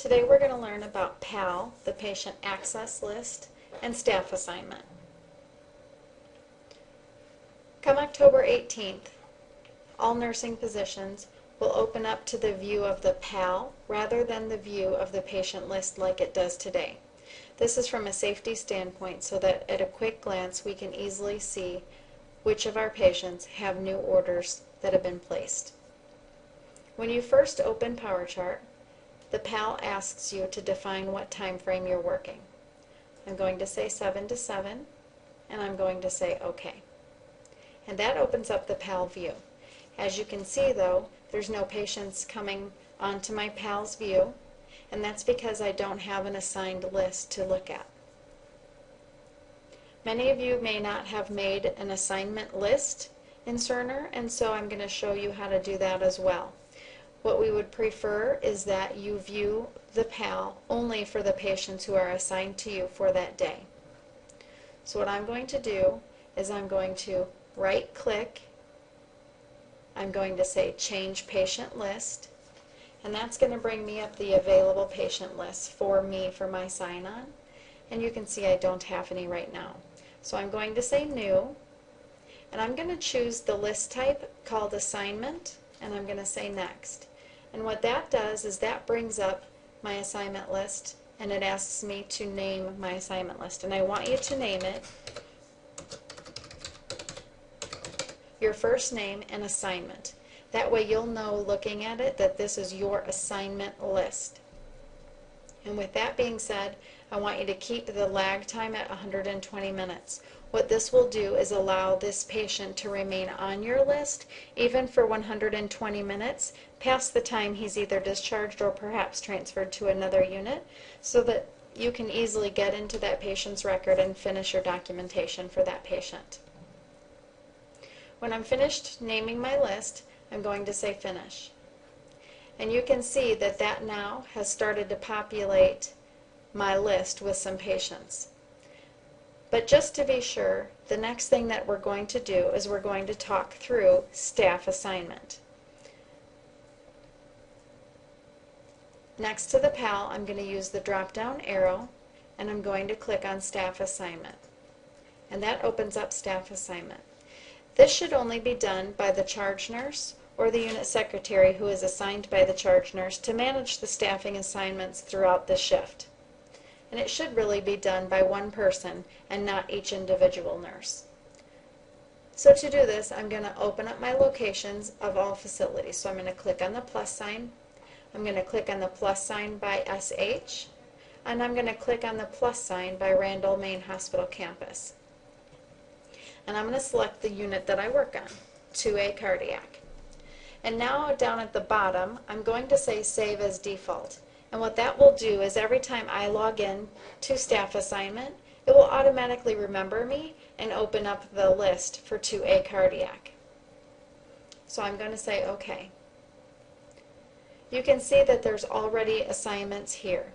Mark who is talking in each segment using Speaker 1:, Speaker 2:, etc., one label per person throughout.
Speaker 1: Today we're going to learn about PAL, the Patient Access List, and staff assignment. Come October 18th, all nursing positions will open up to the view of the PAL rather than the view of the patient list like it does today. This is from a safety standpoint so that at a quick glance we can easily see which of our patients have new orders that have been placed. When you first open PowerChart, the PAL asks you to define what time frame you're working. I'm going to say 7 to 7, and I'm going to say OK. And that opens up the PAL view. As you can see, though, there's no patients coming onto my PAL's view, and that's because I don't have an assigned list to look at. Many of you may not have made an assignment list in Cerner, and so I'm going to show you how to do that as well. What we would prefer is that you view the PAL only for the patients who are assigned to you for that day. So what I'm going to do is I'm going to right-click, I'm going to say Change Patient List, and that's going to bring me up the available patient list for me for my sign-on, and you can see I don't have any right now. So I'm going to say New, and I'm going to choose the list type called Assignment, and I'm going to say Next. And what that does is that brings up my assignment list, and it asks me to name my assignment list. And I want you to name it your first name and assignment. That way you'll know looking at it that this is your assignment list. And with that being said, I want you to keep the lag time at 120 minutes. What this will do is allow this patient to remain on your list even for 120 minutes past the time he's either discharged or perhaps transferred to another unit, so that you can easily get into that patient's record and finish your documentation for that patient. When I'm finished naming my list, I'm going to say Finish. And you can see that that now has started to populate my list with some patients. But just to be sure, the next thing that we're going to do is we're going to talk through staff assignment. Next to the PAL, I'm going to use the drop-down arrow, and I'm going to click on Staff Assignment. And that opens up Staff Assignment. This should only be done by the charge nurse or the unit secretary who is assigned by the charge nurse to manage the staffing assignments throughout the shift. And it should really be done by one person and not each individual nurse. So to do this, I'm going to open up my locations of all facilities. So I'm going to click on the plus sign. I'm going to click on the plus sign by SH, and I'm going to click on the plus sign by Randall Main Hospital Campus. And I'm going to select the unit that I work on, 2A Cardiac. And now down at the bottom, I'm going to say Save as Default. And what that will do is every time I log in to staff assignment, it will automatically remember me and open up the list for 2A Cardiac. So I'm going to say OK. You can see that there's already assignments here.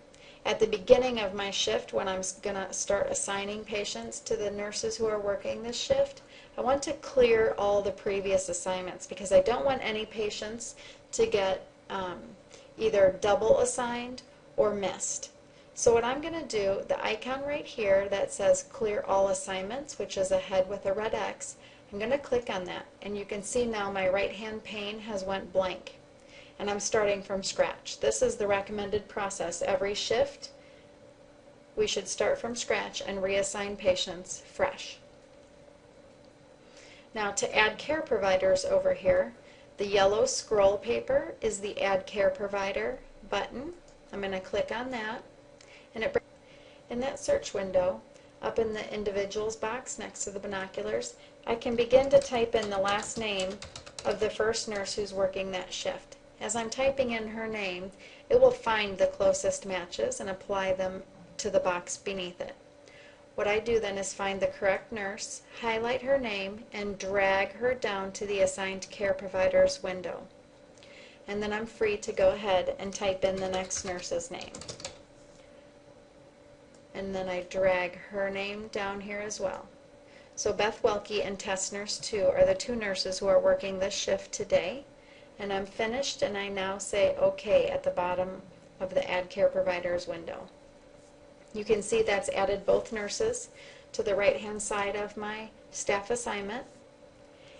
Speaker 1: At the beginning of my shift, when I'm going to start assigning patients to the nurses who are working this shift, I want to clear all the previous assignments because I don't want any patients to get either double assigned or missed. So what I'm going to do, the icon right here that says Clear All Assignments, which is a head with a red X, I'm going to click on that, and you can see now my right-hand pane has went blank. And I'm starting from scratch. This is the recommended process. Every shift, we should start from scratch and reassign patients fresh. Now to add care providers over here, the yellow scroll paper is the Add Care Provider button. I'm going to click on that, and it brings in that search window, up in the individuals box next to the binoculars, I can begin to type in the last name of the first nurse who's working that shift. As I'm typing in her name, it will find the closest matches and apply them to the box beneath it. What I do then is find the correct nurse, highlight her name, and drag her down to the Assigned Care Providers window. And then I'm free to go ahead and type in the next nurse's name. And then I drag her name down here as well. So Beth Welke and Test Nurse 2 are the two nurses who are working this shift today. And I'm finished, and I now say OK at the bottom of the Add Care Providers window. You can see that's added both nurses to the right-hand side of my staff assignment.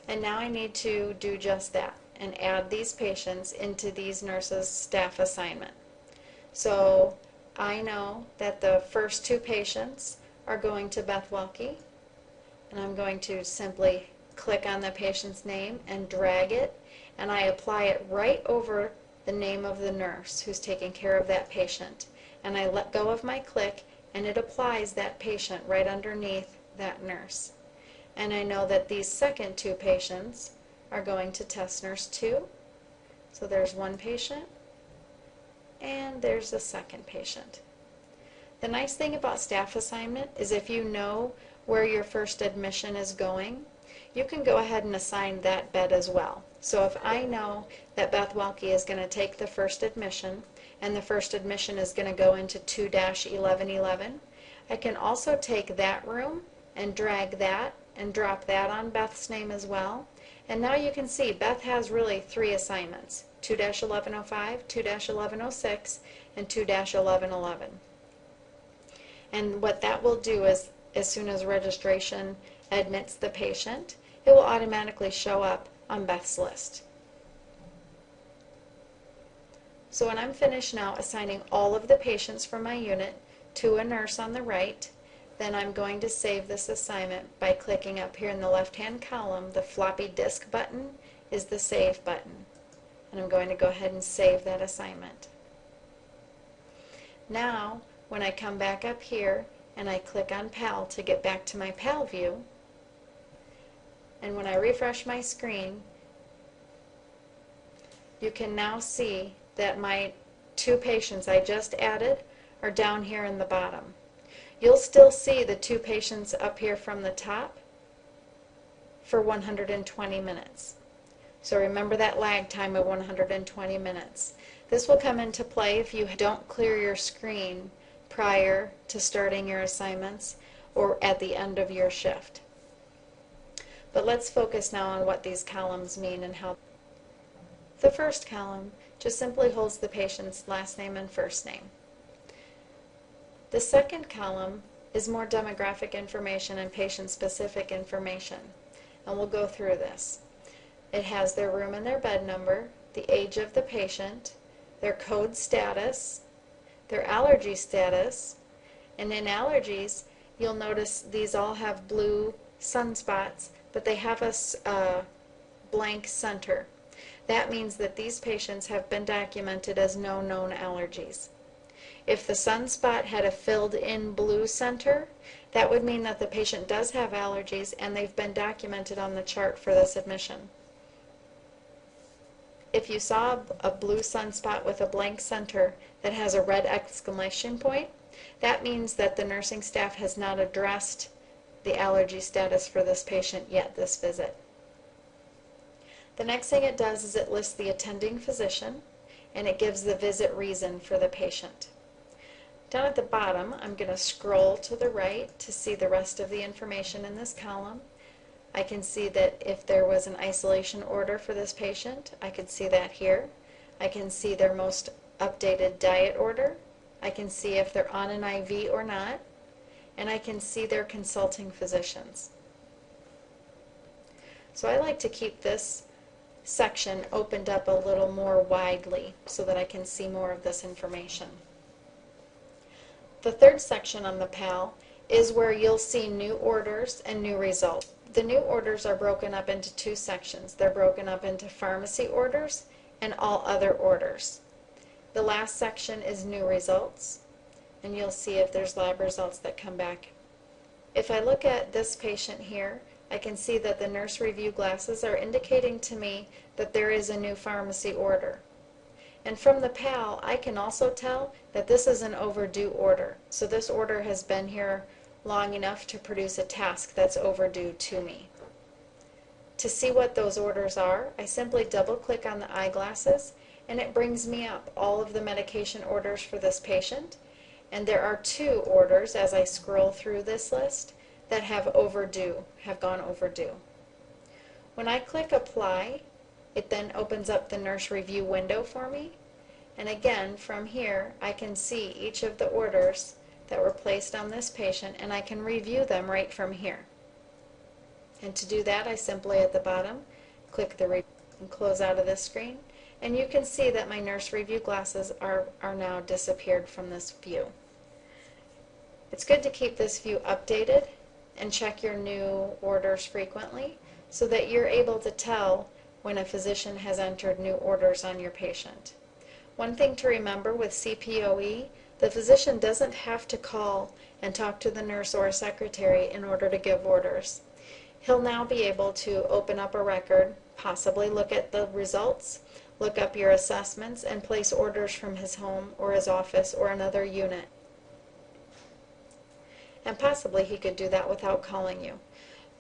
Speaker 1: And now I need to do just that and add these patients into these nurses' staff assignment. So I know that the first two patients are going to Beth Welke, and I'm going to simply click on the patient's name and drag it, and I apply it right over the name of the nurse who's taking care of that patient. And I let go of my click, and it applies that patient right underneath that nurse. And I know that these second two patients are going to test nurse 2. So there's one patient, and there's the second patient. The nice thing about staff assignment is if you know where your first admission is going, you can go ahead and assign that bed as well. So if I know that Beth Welke is going to take the first admission, and the first admission is going to go into 2-1111, I can also take that room and drag that and drop that on Beth's name as well. And now you can see Beth has really 3 assignments: 2-1105, 2-1106, and 2-1111. And what that will do is, as soon as registration admits the patient, it will automatically show up on Beth's list. So when I'm finished now assigning all of the patients from my unit to a nurse on the right, then I'm going to save this assignment by clicking up here in the left-hand column. The floppy disk button is the Save button. And I'm going to go ahead and save that assignment. Now, when I come back up here and I click on PAL to get back to my PAL view, and when I refresh my screen, you can now see that my 2 patients I just added are down here in the bottom. You'll still see the 2 patients up here from the top for 120 minutes. So remember that lag time of 120 minutes. This will come into play if you don't clear your screen prior to starting your assignments or at the end of your shift. But let's focus now on what these columns mean and how. The first column just simply holds the patient's last name and first name. The second column is more demographic information and patient-specific information, and we'll go through this. It has their room and their bed number, the age of the patient, their code status, their allergy status, and in allergies, you'll notice these all have blue sunspots, but they have a blank center. That means that these patients have been documented as no known allergies. If the sunspot had a filled-in blue center, that would mean that the patient does have allergies and they've been documented on the chart for this admission. If you saw a blue sunspot with a blank center that has a red exclamation point, that means that the nursing staff has not addressed the allergy status for this patient yet this visit. The next thing it does is it lists the attending physician, and it gives the visit reason for the patient. Down at the bottom, I'm going to scroll to the right to see the rest of the information in this column. I can see that if there was an isolation order for this patient, I could see that here. I can see their most updated diet order. I can see if they're on an IV or not. And I can see their consulting physicians. So I like to keep this section opened up a little more widely so that I can see more of this information. The third section on the PAL is where you'll see new orders and new results. The new orders are broken up into 2 sections. They're broken up into pharmacy orders and all other orders. The last section is new results, and you'll see if there's lab results that come back. If I look at this patient here, I can see that the nurse review glasses are indicating to me that there is a new pharmacy order. And from the PAL, I can also tell that this is an overdue order. So this order has been here long enough to produce a task that's overdue to me. To see what those orders are, I simply double-click on the eyeglasses, and it brings me up all of the medication orders for this patient. And there are 2 orders, as I scroll through this list, that have gone overdue. When I click Apply, it then opens up the nurse review window for me, And again, from here, I can see each of the orders that were placed on this patient, and I can review them right from here. And to do that, I simply at the bottom click the review and close out of this screen, and you can see that my nurse review glasses are now disappeared from this view. It's good to keep this view updated and check your new orders frequently so that you're able to tell when a physician has entered new orders on your patient. One thing to remember with CPOE, the physician doesn't have to call and talk to the nurse or secretary in order to give orders. He'll now be able to open up a record, possibly look at the results, look up your assessments, and place orders from his home or his office or another unit. And possibly he could do that without calling you.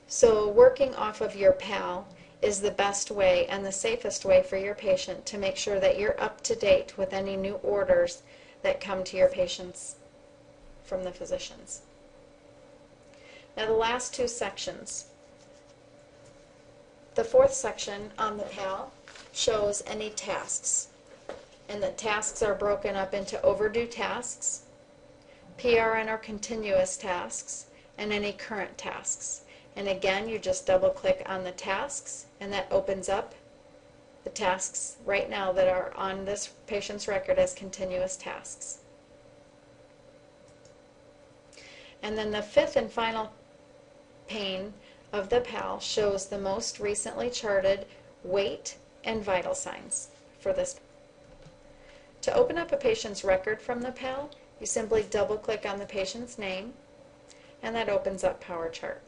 Speaker 1: So working off of your PAL is the best way and the safest way for your patient to make sure that you're up to date with any new orders that come to your patients from the physicians. Now the last two sections. The fourth section on the PAL shows any tasks, and the tasks are broken up into overdue tasks, PRN or continuous tasks, and any current tasks. And again, you just double click on the tasks, and that opens up the tasks right now that are on this patient's record as continuous tasks. And then the fifth and final pane of the PAL shows the most recently charted weight and vital signs for this. To open up a patient's record from the PAL, you simply double click on the patient's name, and that opens up Power Chart.